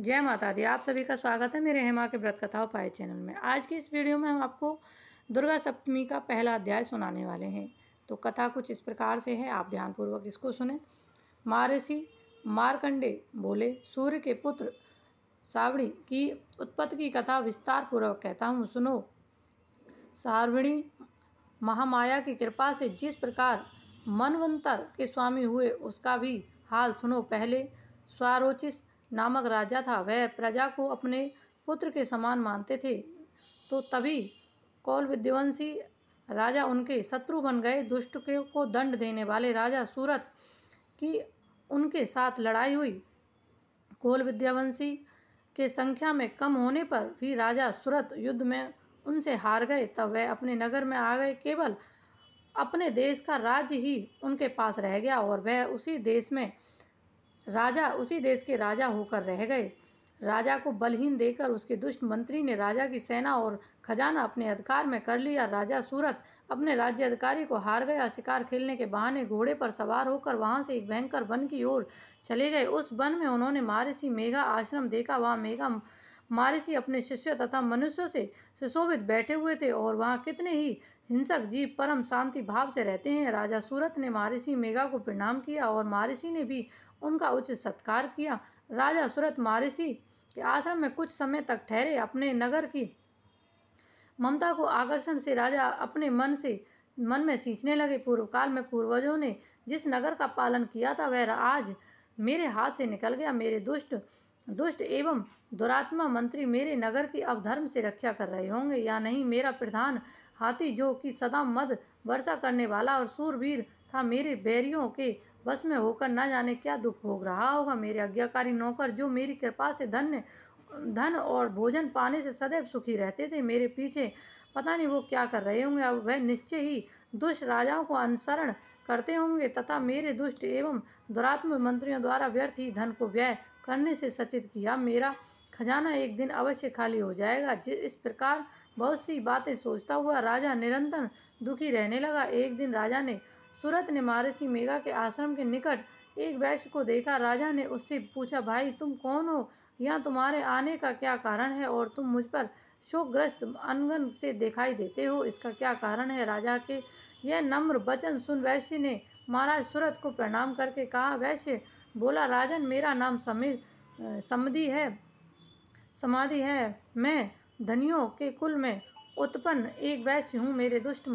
जय माता दी। आप सभी का स्वागत है मेरे हेमा के व्रत कथा उपाय चैनल में। आज की इस वीडियो में हम आपको दुर्गा सप्तमी का पहला अध्याय सुनाने वाले हैं। तो कथा कुछ इस प्रकार से है, आप ध्यानपूर्वक इसको सुने। महर्षि मार्कंडे बोले, सूर्य के पुत्र सावड़ी की उत्पत्ति की कथा विस्तार पूर्वक कहता हूँ, सुनो। सावड़ी महामाया की कृपा से जिस प्रकार मनवंतर के स्वामी हुए उसका भी हाल सुनो। पहले स्वारोचिस नामक राजा था। वह प्रजा को अपने पुत्र के समान मानते थे। तो तभी कौल विद्यावंशी राजा उनके शत्रु बन गए। दुष्ट को दंड देने वाले राजा सूरत की उनके साथ लड़ाई हुई। कौल विद्यावंशी के संख्या में कम होने पर भी राजा सूरत युद्ध में उनसे हार गए। तब वह अपने नगर में आ गए। केवल अपने देश का राज्य ही उनके पास रह गया और वह उसी देश के राजा होकर रह गए। राजा को बलहीन देकर उसके दुष्ट मंत्री ने राजा की सेना और खजाना अपने अधिकार में कर लिया। राजा सूरत अपने राज्य अधिकारी को हार गया। शिकार खेलने के बहाने घोड़े पर सवार होकर वहां से एक भयंकर वन की ओर चले गए। उस वन में उन्होंने महर्षि मेघा आश्रम देखा। वहां मेघा महर्षि अपने शिष्य तथा मनुष्यों से सुशोभित बैठे हुए थे और वहां कितने ही हिंसक जीव परम शांति भाव से रहते हैं। राजा सूरत ने महर्षि मेघा को प्रणाम किया और महर्षि ने भी उनका उचित सत्कार किया। राजा सूरत महर्षि के आश्रम में कुछ समय तक ठहरे। अपने नगर की ममता को आकर्षण से राजा अपने मन में सींचने लगे। पूर्व काल में पूर्वजों ने जिस नगर का पालन किया था वह आज मेरे हाथ से निकल गया। मेरे दुष्ट एवं दुरात्मा मंत्री मेरे नगर की अब धर्म से रक्षा कर रहे होंगे या नहीं। मेरा प्रधान हाथी जो कि सदा मद वर्षा करने वाला और सूरवीर था, मेरे बैरियों के बस में होकर न जाने क्या दुख भोग रहा होगा। मेरे आज्ञाकारी नौकर जो मेरी कृपा से धन और भोजन पाने से सदैव सुखी रहते थे, मेरे पीछे पता नहीं वो क्या कर रहे होंगे। अब वह निश्चय ही दुष्ट राजाओं को अनुसरण करते होंगे तथा मेरे दुष्ट एवं दुरात्म मंत्रियों द्वारा व्यर्थ ही धन को व्यय करने से सचेत किया। मेरा खजाना एक दिन अवश्य खाली हो जाएगा। इस प्रकार बहुत सी बातें सोचता हुआ राजा निरंतर दुखी रहने लगा। एक दिन राजा ने सूरत ने महर्षि मेघा के आश्रम के निकट एक वैश्य को देखा। राजा ने उससे पूछा, भाई तुम कौन हो? यहाँ तुम्हारे आने का क्या कारण है और तुम मुझ पर शोकग्रस्त अनगन से दिखाई देते हो, इसका क्या कारण है? राजा के यह नम्र वचन सुन वैश्य ने महाराज सूरत को प्रणाम करके कहा। वैश्य बोला, राजन मेरा नाम समाधि है। मैं धनियों के कुल में उत्पन्न एक वैश्य हूँ। मेरे दुष्ट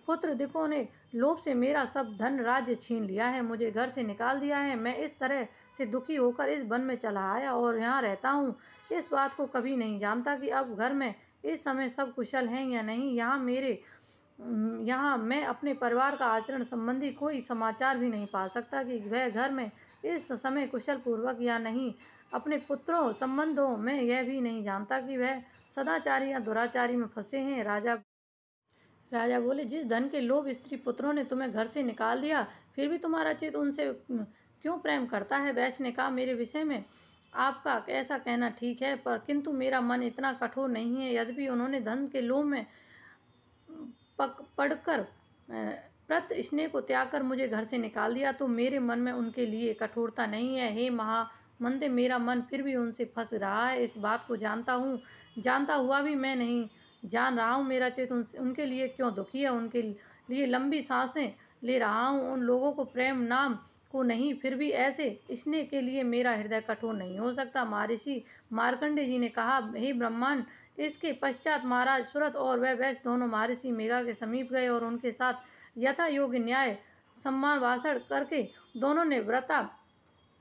पुत्र दिकों ने लोभ से मेरा सब धन राज्य छीन लिया है, मुझे घर से निकाल दिया है। मैं इस तरह से दुखी होकर इस वन में चला आया और यहाँ रहता हूँ। इस बात को कभी नहीं जानता कि अब घर में इस समय सब कुशल हैं या नहीं। यहाँ मैं अपने परिवार का आचरण संबंधी कोई समाचार भी नहीं पा सकता कि वह घर में इस समय कुशल पूर्वक या नहीं। अपने पुत्रों संबंधों में यह भी नहीं जानता कि वह सदाचारी या दुराचारी में फंसे हैं। राजा बोले, जिस धन के लोभ स्त्री पुत्रों ने तुम्हें घर से निकाल दिया, फिर भी तुम्हारा चित्त उनसे क्यों प्रेम करता है? वैश्य ने कहा, मेरे विषय में आपका ऐसा कहना ठीक है, पर किंतु मेरा मन इतना कठोर नहीं है। यद्यपि उन्होंने धन के लोभ में पड़कर प्रत स्नेह को त्याग कर मुझे घर से निकाल दिया, तो मेरे मन में उनके लिए कठोरता नहीं है। हे महामंत्रे, मेरा मन फिर भी उनसे फंस रहा है। इस बात को जानता हुआ भी मैं नहीं जान रहा हूँ मेरा चित्त उनके लिए क्यों दुखी है। उनके लिए लंबी सांसें ले रहा हूँ, उन लोगों को प्रेम नाम को नहीं, फिर भी ऐसे स्नेह के लिए मेरा हृदय कठोर नहीं हो सकता। महर्षि मार्कंडे जी ने कहा, हे ब्रह्मांड। इसके पश्चात महाराज सूरत और वह वैश्य दोनों महर्षि मेघा के समीप गए और उनके साथ यथा योग्य न्याय सम्मान भाषण करके दोनों ने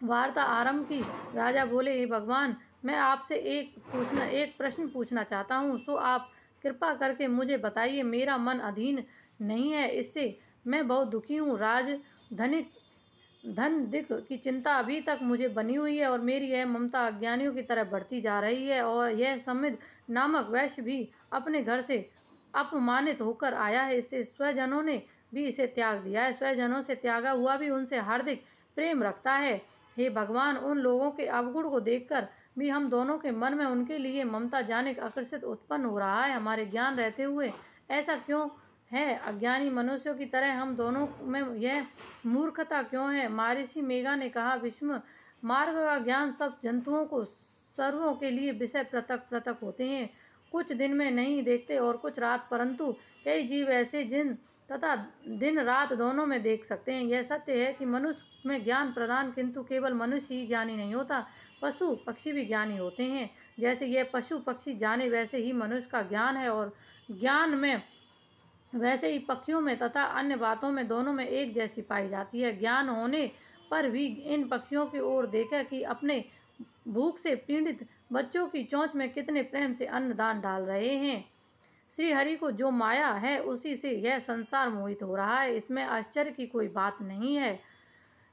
वार्ता आरंभ की। राजा बोले, हे भगवान, मैं आपसे एक प्रश्न पूछना चाहता हूँ, सो आप कृपा करके मुझे बताइए। मेरा मन अधीन नहीं है, इससे मैं बहुत दुखी हूँ। धन दिक की चिंता अभी तक मुझे बनी हुई है और मेरी यह ममता अज्ञानियों की तरह बढ़ती जा रही है। और यह समिद नामक वैश्य भी अपने घर से अपमानित होकर आया है। इससे स्वजनों ने भी इसे त्याग दिया है। स्वजनों से त्यागा हुआ भी उनसे हार्दिक प्रेम रखता है। हे भगवान, उन लोगों के अवगुण को देखकर भी हम दोनों के मन में उनके लिए ममता जानिक आकर्षित उत्पन्न हो रहा है। हमारे ज्ञान रहते हुए ऐसा क्यों है? अज्ञानी मनुष्यों की तरह हम दोनों में यह मूर्खता क्यों है? महर्षि मेघा ने कहा, मार्ग का ज्ञान सब जंतुओं को सर्वों के लिए विषय पृथक पृथक होते हैं। कुछ दिन में नहीं देखते और कुछ रात, परंतु कई जीव ऐसे जिन तथा दिन रात दोनों में देख सकते हैं। यह सत्य है कि मनुष्य में ज्ञान प्रदान, किंतु केवल मनुष्य ही ज्ञानी नहीं होता, पशु पक्षी भी ज्ञानी होते हैं। जैसे यह पशु पक्षी जाने वैसे ही मनुष्य का ज्ञान है, और ज्ञान में वैसे ही पक्षियों में तथा अन्य बातों में दोनों में एक जैसी पाई जाती है। ज्ञान होने पर भी इन पक्षियों की ओर देखा कि अपने भूख से पीड़ित बच्चों की चोंच में कितने प्रेम से अन्नदान डाल रहे हैं। श्री हरि को जो माया है उसी से यह संसार मोहित हो रहा है, इसमें आश्चर्य की कोई बात नहीं है।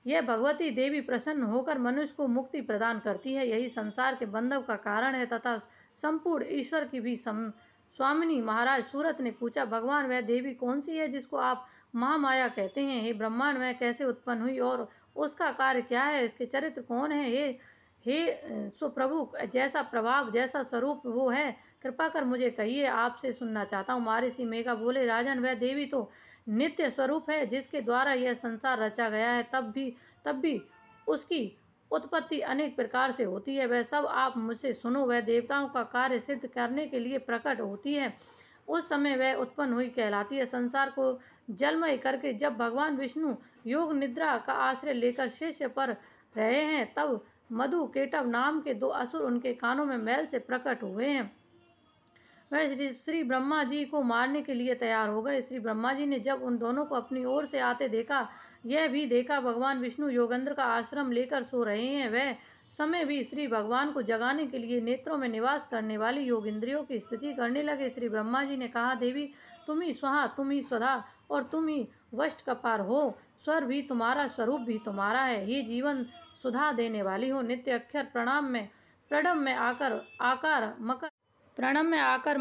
यह भगवती देवी प्रसन्न होकर मनुष्य को मुक्ति प्रदान करती है, यही संसार के बंधन का कारण है तथा संपूर्ण ईश्वर की भी स्वामिनी। महाराज सूरत ने पूछा, भगवान वह देवी कौन सी है जिसको आप महामाया कहते हैं? हे ब्रह्मांड, वह कैसे उत्पन्न हुई और उसका कार्य क्या है? इसके चरित्र कौन है? हे सो प्रभु, जैसा प्रभाव जैसा स्वरूप वो है, कृपा कर मुझे कहिए, आपसे सुनना चाहता हूँ। महर्षि मेघा बोले, राजन वह देवी तो नित्य स्वरूप है जिसके द्वारा यह संसार रचा गया है। तब भी उसकी उत्पत्ति अनेक प्रकार से होती है, वह सब आप मुझसे सुनो। वह देवताओं का कार्य सिद्ध करने के लिए प्रकट होती है, उस समय वह उत्पन्न हुई कहलाती है। संसार को जलमय करके जब भगवान विष्णु योग निद्रा का आश्रय लेकर शिष्य पर रहे हैं, तब मधु केटव नाम के दो असुर उनके कानों में मैल से प्रकट हुए हैं। वह श्री ब्रह्मा जी को मारने के लिए तैयार हो गए। श्री ब्रह्मा जी ने जब उन दोनों को अपनी ओर से आते देखा, यह भी देखा भगवान विष्णु योगेंद्र का आश्रम लेकर सो रहे हैं। वह समय भी श्री भगवान को जगाने के लिए नेत्रों में निवास करने वाली योगेंद्रियों की स्थिति करने लगे। श्री ब्रह्मा जी ने कहा, देवी तुम ही स्वाहा, तुम ही स्वधा और तुम ही वष्ट कपार हो। स्वर भी तुम्हारा, स्वरूप भी तुम्हारा है। ये जीवन सुधा देने वाली हो। नित्य अक्षर प्रणव में आकर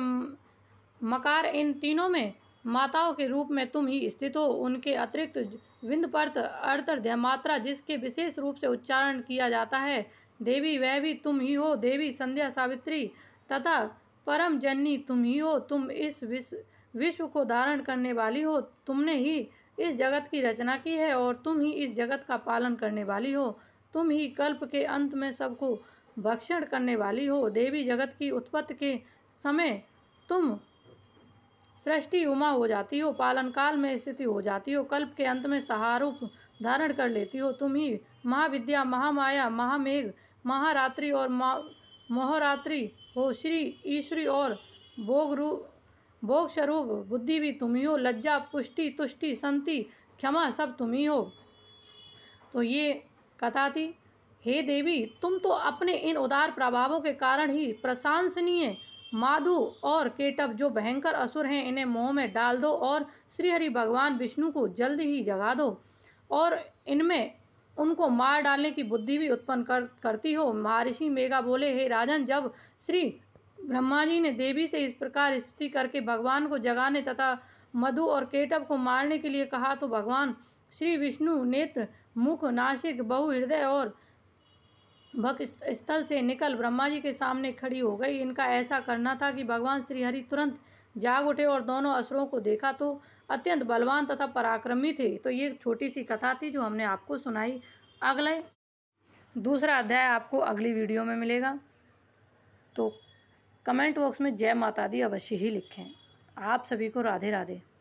मकार, इन तीनों में माताओं के रूप में तुम ही स्थित हो। उनके अतिरिक्त विंद पर्त अर्ध मात्रा जिसके विशेष रूप से उच्चारण किया जाता है, देवी वह भी तुम ही हो। देवी संध्या, सावित्री तथा परम जननी तुम ही हो। तुम इस विश्व को धारण करने वाली हो। तुमने ही इस जगत की रचना की है और तुम ही इस जगत का पालन करने वाली हो। तुम ही कल्प के अंत में सबको भक्षण करने वाली हो। देवी जगत की उत्पत्ति के समय तुम सृष्टि उमा हो जाती हो, पालन काल में स्थिति हो जाती हो, कल्प के अंत में सहारूप धारण कर लेती हो। तुम ही महाविद्या, महामाया, महामेघ, महारात्रि और मोहरात्रि हो। श्री ईश्वरी और भोग स्वरूप बुद्धि भी तुम ही हो। लज्जा, पुष्टि, तुष्टि, शांति, क्षमा सब तुम ही हो। तो ये कथा थी। हे देवी, तुम तो अपने इन उदार प्रभावों के कारण ही प्रशंसनीय माधु और केटव जो भयंकर असुर हैं, इन्हें मोह में डाल दो और श्रीहरि भगवान विष्णु को जल्द ही जगा दो और इनमें उनको मार डालने की बुद्धि भी उत्पन्न करती हो। महर्षि मेघा बोले, हे राजन, जब श्री ब्रह्मा जी ने देवी से इस प्रकार स्तुति करके भगवान को जगाने तथा मधु और केटव को मारने के लिए कहा, तो भगवान श्री विष्णु नेत्र, मुख, नासिक, बहु हृदय और भक्त स्थल से निकल ब्रह्मा जी के सामने खड़ी हो गई। इनका ऐसा करना था कि भगवान श्री हरि तुरंत जाग उठे और दोनों असुरों को देखा तो अत्यंत बलवान तथा पराक्रमी थे। तो ये छोटी सी कथा थी जो हमने आपको सुनाई। अगले दूसरा अध्याय आपको अगली वीडियो में मिलेगा। तो कमेंट बॉक्स में जय माता दी अवश्य ही लिखें। आप सभी को राधे राधे।